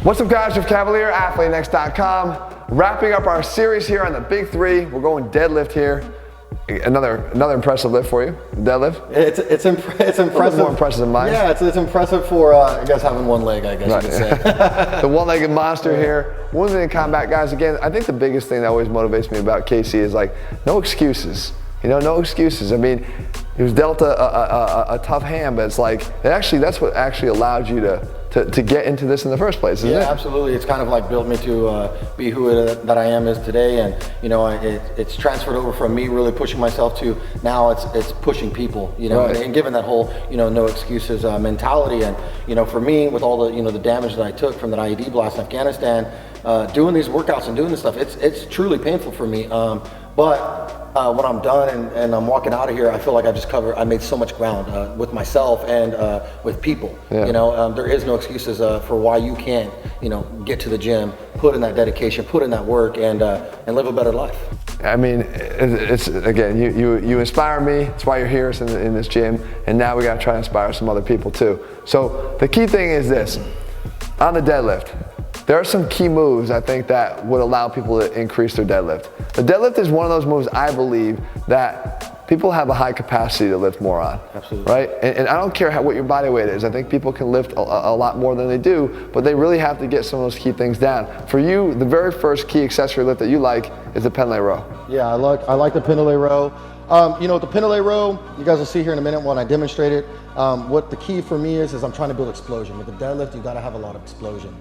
What's up guys, Jeff Cavalier, ATHLEAN-X.com. Wrapping up our series here on the big three. We're going deadlift here. Another impressive lift for you, deadlift. It's impressive. A little more impressive than mine. Yeah, it's impressive for I guess having one leg, I guess you could say. The one-legged monster here. One thing in combat, guys, again, I think the biggest thing that always motivates me about Casey is like, no excuses. You know, no excuses. I mean, he was dealt a tough hand, but it's like, that's what actually allowed you to get into this in the first place, isn't it? Yeah, absolutely. It's kind of like built me to be who that I am is today, and you know, it's transferred over from me really pushing myself to now it's pushing people, you know, right. and given that whole, you know, no excuses mentality. And you know, for me, with all the, you know, the damage that I took from that IED blast in Afghanistan, doing these workouts and doing this stuff, it's truly painful for me. But when I'm done and I'm walking out of here, I feel like I made so much ground with myself and with people. Yeah. You know, there is no excuses for why you can't, you know, get to the gym, put in that dedication, put in that work, and live a better life. I mean, it's again, you inspire me. That's why you're here in this gym, and now we got to try to inspire some other people too. So the key thing is this: on the deadlift, there are some key moves I think that would allow people to increase their deadlift. The deadlift is one of those moves I believe that people have a high capacity to lift more on. Absolutely. Right? And I don't care what your body weight is. I think people can lift a lot more than they do, but they really have to get some of those key things down. For you, the very first key accessory lift that you like is the Pendlay row. Yeah, I like the Pendlay row. You know, the Pendlay row, you guys will see here in a minute when I demonstrate it. What the key for me is I'm trying to build explosion. With the deadlift, you got to have a lot of explosion.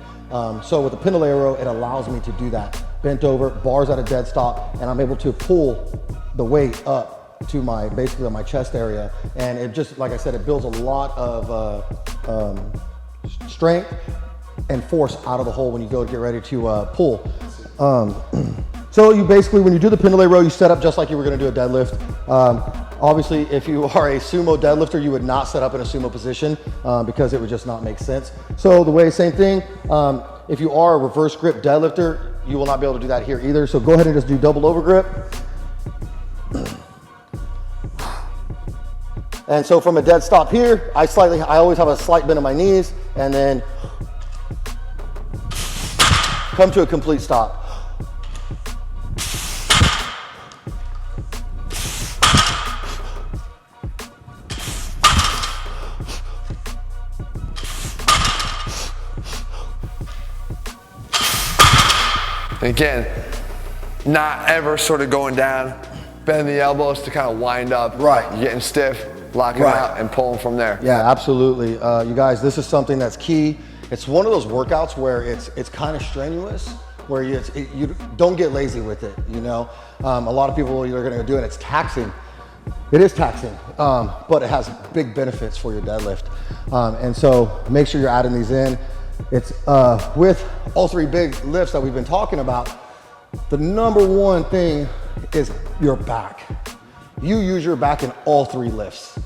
So with the Pendlay row, it allows me to do that. Bent over, bars at a dead stop, and I'm able to pull the weight up to basically my chest area. And it just, like I said, it builds a lot of strength and force out of the hole when you go to get ready to pull. So you basically, when you do the Pendlay row, you set up just like you were gonna do a deadlift. Obviously, if you are a sumo deadlifter, you would not set up in a sumo position because it would just not make sense. So the way, same thing, if you are a reverse grip deadlifter, you will not be able to do that here either. So go ahead and just do double over grip. And so from a dead stop here, I always have a slight bend in my knees and then come to a complete stop. Again, not ever sort of going down, bend the elbows to kind of wind up. Right. You're getting stiff, locking out, and pulling from there. Yeah, absolutely. You guys, this is something that's key. It's one of those workouts where it's kind of strenuous, where you don't get lazy with it, you know? A lot of people are gonna do it, it's taxing. It is taxing, but it has big benefits for your deadlift. And so make sure you're adding these in. It's with all three big lifts that we've been talking about, the number one thing is your back. You use your back in all three lifts.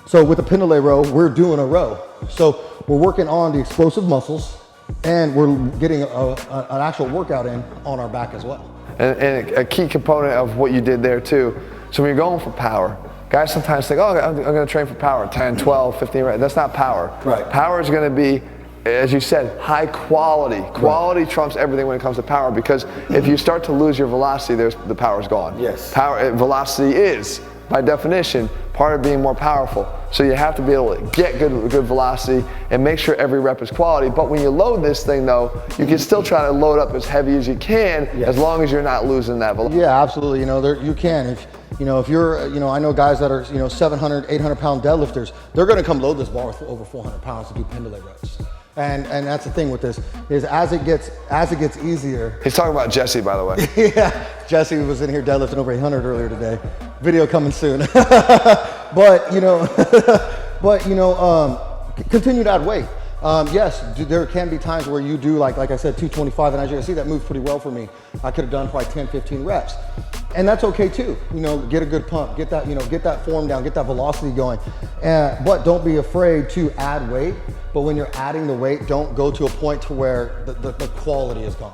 So with the Pendlay row, we're doing a row. So we're working on the explosive muscles and we're getting an actual workout in on our back as well. And a key component of what you did there too, so when you're going for power, guys sometimes think, oh, I'm gonna train for power, 10, 12, 15, right? That's not power. Right. Power is gonna be, as you said, high quality. Quality trumps everything when it comes to power, because if you start to lose your velocity, the power's gone. Yes. Velocity is, by definition, part of being more powerful. So you have to be able to get good velocity and make sure every rep is quality. But when you load this thing though, you can still try to load up as heavy as you can, as long as you're not losing that velocity. Yeah, absolutely. You know, you can. If you're, you know, I know guys that are, you know, 700, 800 pound deadlifters, they're gonna come load this bar with over 400 pounds to do Pendlay rows. And that's the thing with this, is as it gets easier. He's talking about Jesse, by the way. Yeah, Jesse was in here deadlifting over 800 earlier today. Video coming soon. But continue to add weight. Yes, there can be times where you do like I said, 225, and as you can see, that moves pretty well for me. I could have done probably 10, 15 reps. And that's okay too. You know, get a good pump, get that form down, get that velocity going. But don't be afraid to add weight. But when you're adding the weight, don't go to a point to where the quality is gone.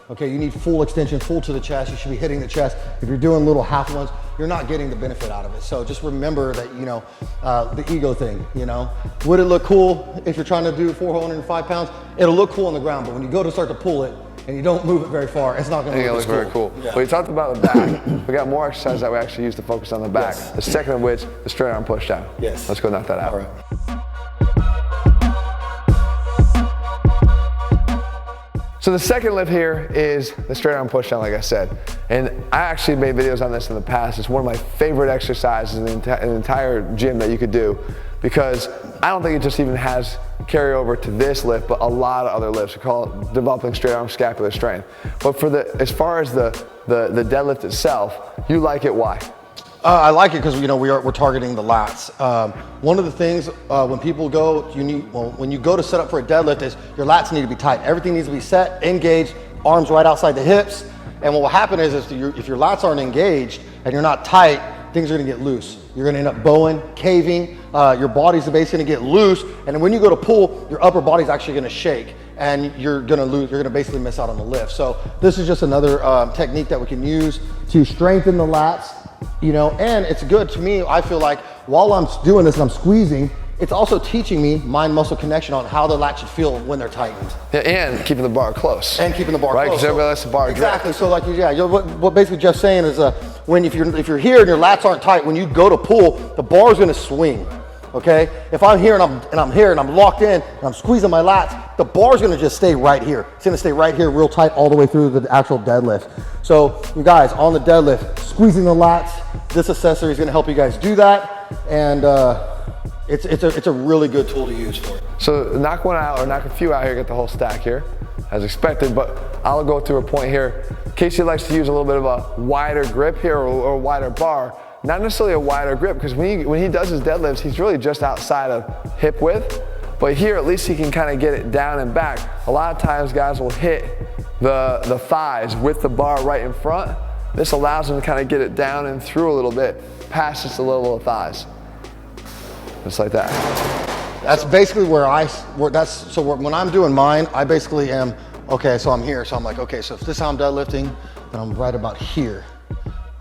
Okay, you need full extension, full to the chest. You should be hitting the chest. If you're doing little half ones, you're not getting the benefit out of it. So just remember that, you know, the ego thing, you know. Would it look cool if you're trying to do 405 pounds? It'll look cool on the ground, but when you go to start to pull it and you don't move it very far, it's not gonna look as cool. Very cool. Yeah. We talked about the back. We got more exercises that we actually use to focus on the back. Yes. The second of which, the straight arm push down. Yes. Let's go knock that out. All right. So the second lift here is the straight arm push down, like I said. And I actually made videos on this in the past. It's one of my favorite exercises in the entire gym that you could do, because I don't think it just even has carryover to this lift, but a lot of other lifts. We call it developing straight arm scapular strength. But for as far as the deadlift itself, you like it, why? I like it because, you know, we're targeting the lats. One of the things when people go, when you go to set up for a deadlift is your lats need to be tight. Everything needs to be set, engaged, arms right outside the hips. And what will happen is if your lats aren't engaged and you're not tight, things are gonna get loose. You're gonna end up bowing, caving, your body's basically gonna get loose. And then when you go to pull, your upper body's actually gonna shake and you're gonna basically miss out on the lift. So this is just another technique that we can use to strengthen the lats. You know, and it's good to me. I feel like while I'm doing this and I'm squeezing, it's also teaching me mind-muscle connection on how the lats should feel when they're tightened. Yeah, and keeping the bar close. And keeping the bar close. Right, because everybody likes the bar exactly. drip. So like, yeah, what basically Jeff's saying is if you're here and your lats aren't tight, when you go to pull, the bar's gonna swing. Okay? If I'm here and I'm here and I'm locked in and I'm squeezing my lats, the bar's gonna just stay right here. It's gonna stay right here real tight all the way through the actual deadlift. So you guys, on the deadlift, squeezing the lats, this accessory is gonna help you guys do that. And it's a really good tool to use for it. So knock one out or knock a few out here, get the whole stack here, as expected, but I'll go through a point here. Casey likes to use a little bit of a wider grip here or a wider bar. Not necessarily a wider grip, because when he does his deadlifts, he's really just outside of hip width. But here, at least he can kind of get it down and back. A lot of times guys will hit the thighs with the bar right in front. This allows them to kind of get it down and through a little bit, past just the level of thighs. Just like that. That's basically when I'm doing mine, I basically am, okay, so I'm here. So I'm like, okay, so if this is how I'm deadlifting, then I'm right about here.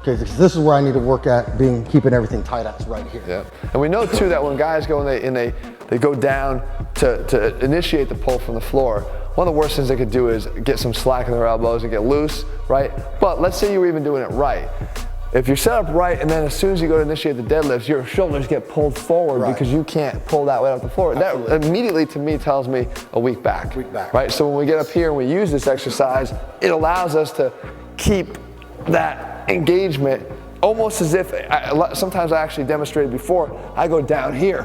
Okay, this is where I need to work at keeping everything tight at, right here. Yeah, and we know too that when guys go and they go down to initiate the pull from the floor, one of the worst things they could do is get some slack in their elbows and get loose, right? But let's say you're even doing it right. If you're set up right and then as soon as you go to initiate the deadlifts, your shoulders get pulled forward because you can't pull that weight off the floor. Absolutely. That immediately to me tells me a weak back. Right? So when we get up here and we use this exercise, it allows us to keep that engagement almost as if, sometimes I actually demonstrated before, I go down here,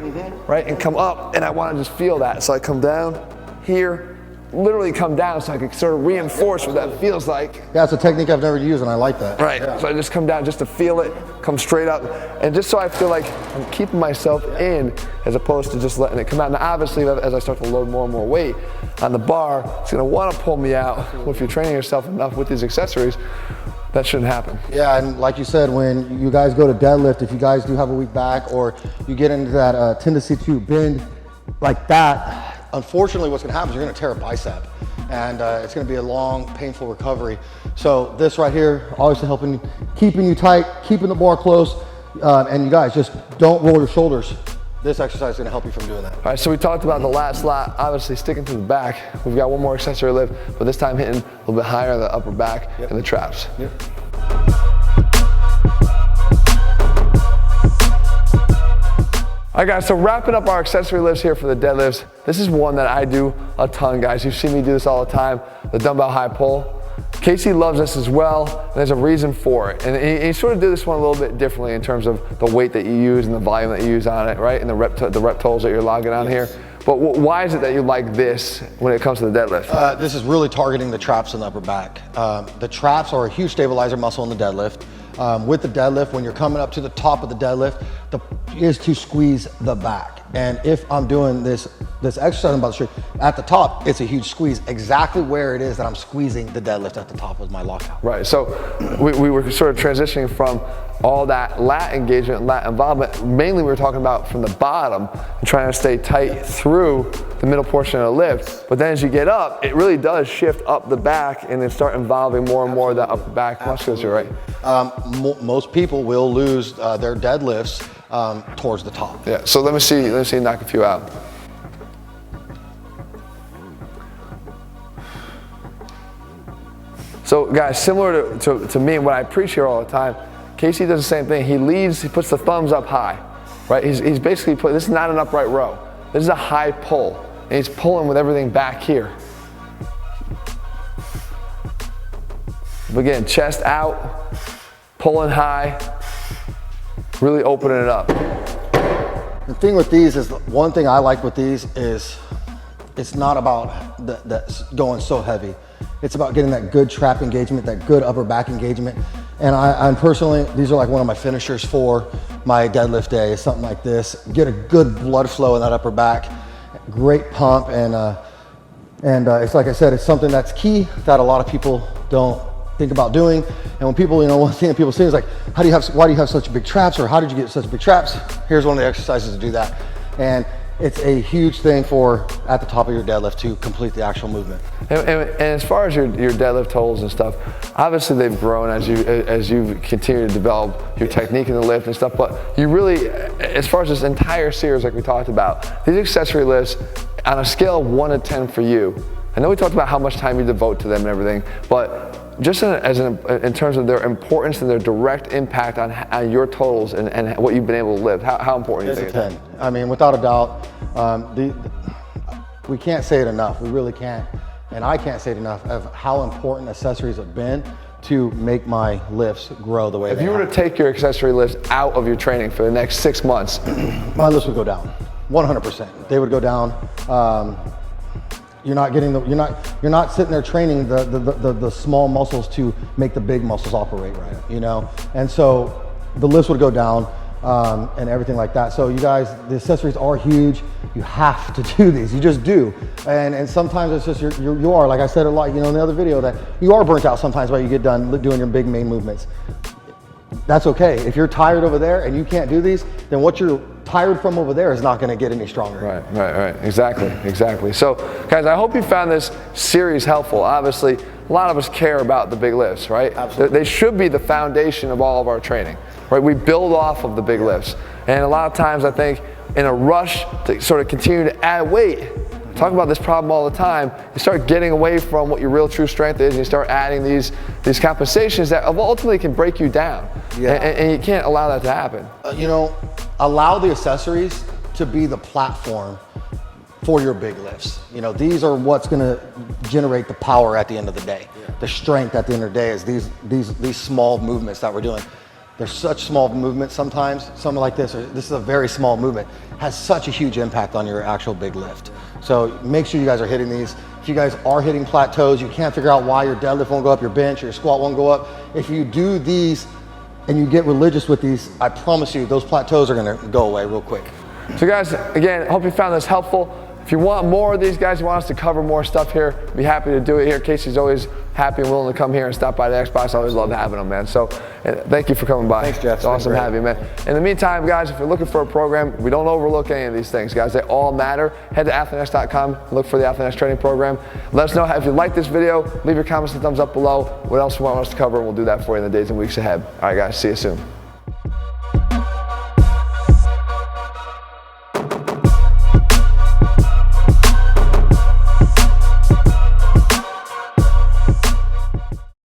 right, and come up, and I want to just feel that. So I come down here, literally come down so I can sort of reinforce what that feels like. Yeah, it's a technique I've never used and I like that. Right, yeah. So I just come down just to feel it, come straight up, and just so I feel like I'm keeping myself in as opposed to just letting it come out. Now obviously as I start to load more and more weight on the bar, it's gonna wanna pull me out. Well, if you're training yourself enough with these accessories, that shouldn't happen. Yeah, and like you said, when you guys go to deadlift, if you guys do have a weak back or you get into that tendency to bend like that, unfortunately what's gonna happen is you're gonna tear a bicep and it's gonna be a long, painful recovery. So this right here, obviously helping, keeping you tight, keeping the bar close, and you guys just don't roll your shoulders. This exercise is gonna help you from doing that. All right, so we talked about the lat slot, obviously sticking to the back. We've got one more accessory lift, but this time hitting a little bit higher on the upper back and the traps. Yep. All right guys, so wrapping up our accessory lifts here for the deadlifts. This is one that I do a ton, guys. You see me do this all the time, the dumbbell high pull. Casey loves this as well, and there's a reason for it. And he sort of did this one a little bit differently in terms of the weight that you use and the volume that you use on it, right? And the rep totals that you're logging on here. But why is it that you like this when it comes to the deadlift? This is really targeting the traps in the upper back. The traps are a huge stabilizer muscle in the deadlift. With the deadlift, when you're coming up to the top of the deadlift, is to squeeze the back. And if I'm doing this this exercise I'm about to show you, at the top, it's a huge squeeze, exactly where it is that I'm squeezing the deadlift at the top with my lockout. Right, so we were sort of transitioning from all that lat engagement, lat involvement. Mainly we were talking about from the bottom and trying to stay tight through the middle portion of the lift. But then as you get up, it really does shift up the back and then start involving more and more of that upper back musculature, right? Most people will lose their deadlifts towards the top. Yeah, so let me see you knock a few out. So guys, similar to me, what I preach here all the time, Casey does the same thing. He leads, he puts the thumbs up high, right? He's basically this is not an upright row. This is a high pull, and he's pulling with everything back here. Again, chest out, pulling high, really opening it up. The thing with these is, one thing I like with these is, it's not about that going so heavy. It's about getting that good trap engagement, that good upper back engagement. And I'm personally, these are like one of my finishers for my deadlift day, is something like this. Get a good blood flow in that upper back, great pump, and it's like I said, it's something that's key that a lot of people don't think about doing. And when people, one thing that people say is like, why do you have such big traps, or how did you get such big traps? Here's one of the exercises to do that. And it's a huge thing for at the top of your deadlift to complete the actual movement. And as far as your deadlift totals and stuff, obviously they've grown as you continue to develop your technique in the lift and stuff. But you really, as far as this entire series, like we talked about, these accessory lifts on a scale of 1 to 10 for you. I know we talked about how much time you devote to them and everything, but just in terms of their importance and their direct impact on your totals and what you've been able to lift, how important do you think it is? 10. I mean, without a doubt, we can't say it enough. We really can't. And I can't say it enough of how important accessories have been to make my lifts grow the way they have. If you were to take your accessory lifts out of your training for the next 6 months, my lifts would go down, 100%. They would go down. You're not sitting there training the small muscles to make the big muscles operate right, And so the lifts would go down and everything like that. So you guys, the accessories are huge. You have to do these. You just do. And sometimes it's just you are, like I said a lot, in the other video, that you are burnt out sometimes while you get done doing your big main movements. That's okay. If you're tired over there and you can't do these, then what you're tired from over there is not going to get any stronger. Right. Exactly. So, guys, I hope you found this series helpful. Obviously, a lot of us care about the big lifts, right? Absolutely. They should be the foundation of all of our training, right? We build off of the big lifts. And a lot of times, I think, in a rush to sort of continue to add weight, talk about this problem all the time, you start getting away from what your real true strength is, and you start adding these compensations that ultimately can break you down. Yeah. And you can't allow that to happen. Allow the accessories to be the platform for your big lifts. These are what's going to generate the power at the end of the day. Yeah. The strength at the end of the day is these small movements that we're doing. They're such small movements sometimes. Something like this, or this is a very small movement, has such a huge impact on your actual big lift. So make sure you guys are hitting these. If you guys are hitting plateaus, you can't figure out why your deadlift won't go up, your bench or your squat won't go up. If you do these and you get religious with these, I promise you those plateaus are gonna go away real quick. So guys, again, hope you found this helpful. If you want more of these guys, you want us to cover more stuff here, be happy to do it here. Casey's always happy and willing to come here and stop by the Xbox. I always love having them, man. So thank you for coming by. Thanks, Jeff. It's awesome to have you, man. In the meantime, guys, if you're looking for a program, we don't overlook any of these things, guys. They all matter. Head to ATHLEAN-X.com and look for the ATHLEAN-X training program. Let us know if you like this video. Leave your comments and thumbs up below. What else you want us to cover, and we'll do that for you in the days and weeks ahead. All right, guys, see you soon.